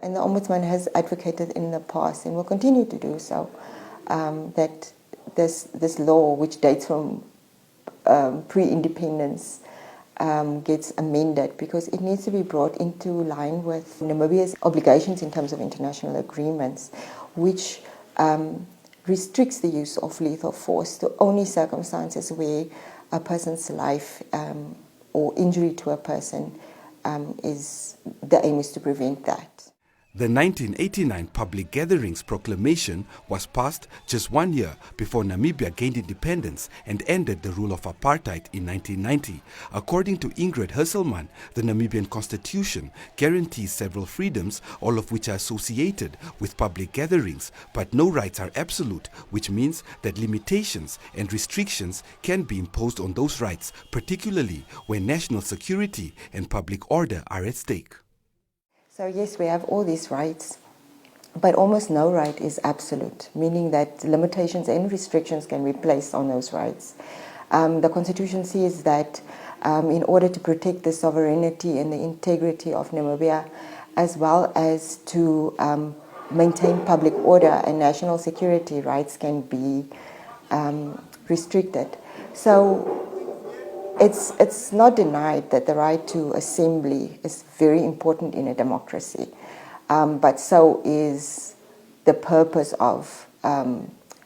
And the Ombudsman has advocated in the past and will continue to do so, that this law, which dates from pre-independence, gets amended because it needs to be brought into line with Namibia's obligations in terms of international agreements, which restricts the use of lethal force to only circumstances where a person's life or injury to a person the aim is to prevent that. The 1989 Public Gatherings Proclamation was passed just 1 year before Namibia gained independence and ended the rule of apartheid in 1990. According to Ingrid Husselman, the Namibian constitution guarantees several freedoms, all of which are associated with public gatherings, but no rights are absolute, which means that limitations and restrictions can be imposed on those rights, particularly when national security and public order are at stake. So yes, we have all these rights, but almost no right is absolute, meaning that limitations and restrictions can be placed on those rights. The Constitution says that in order to protect the sovereignty and the integrity of Namibia, as well as to maintain public order and national security, rights can be restricted. So it's not denied that the right to assembly is very important in a democracy, but so is the purpose of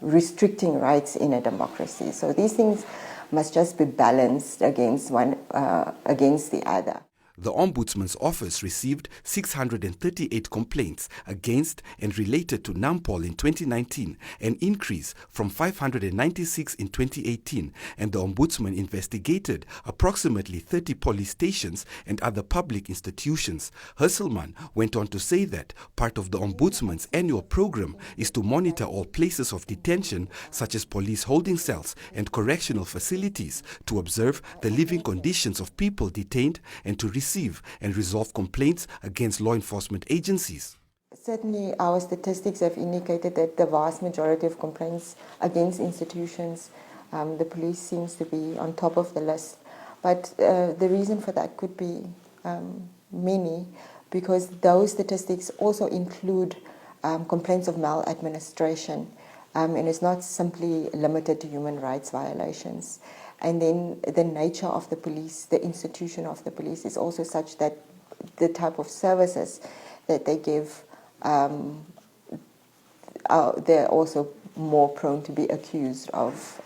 restricting rights in a democracy. So these things must just be balanced against the other. The Ombudsman's office received 638 complaints against and related to Nampol in 2019, an increase from 596 in 2018, and the Ombudsman investigated approximately 30 police stations and other public institutions. Husselman went on to say that part of the Ombudsman's annual program is to monitor all places of detention, such as police holding cells and correctional facilities, to observe the living conditions of people detained and to receive and resolve complaints against law enforcement agencies. Certainly, our statistics have indicated that the vast majority of complaints against institutions, the police seems to be on top of the list. But the reason for that could be many, because those statistics also include complaints of maladministration, and it's not simply limited to human rights violations. And then the nature of the police, the institution of the police is also such that the type of services that they give, they're also more prone to be accused of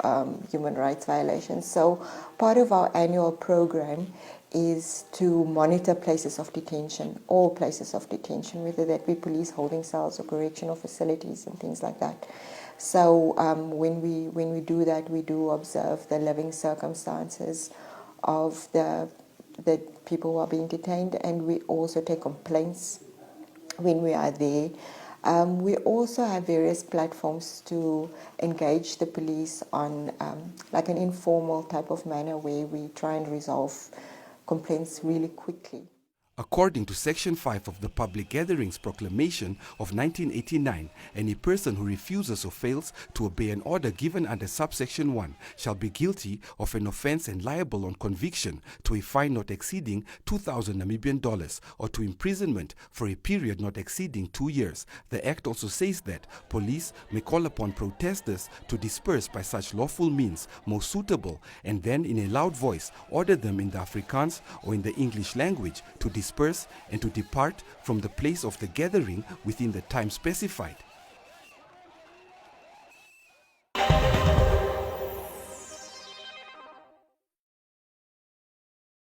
human rights violations. So part of our annual program is to monitor places of detention, all places of detention, whether that be police holding cells or correctional facilities and things like that. So when we do that, we do observe the living circumstances of the people who are being detained, and we also take complaints when we are there. We also have various platforms to engage the police on like an informal type of manner where we try and resolve complaints really quickly. According to Section 5 of the Public Gatherings Proclamation of 1989, any person who refuses or fails to obey an order given under subsection 1 shall be guilty of an offense and liable on conviction to a fine not exceeding 2,000 Namibian dollars or to imprisonment for a period not exceeding 2 years. The Act also says that police may call upon protesters to disperse by such lawful means most suitable, and then in a loud voice order them in the Afrikaans or in the English language to disperse and to depart from the place of the gathering within the time specified.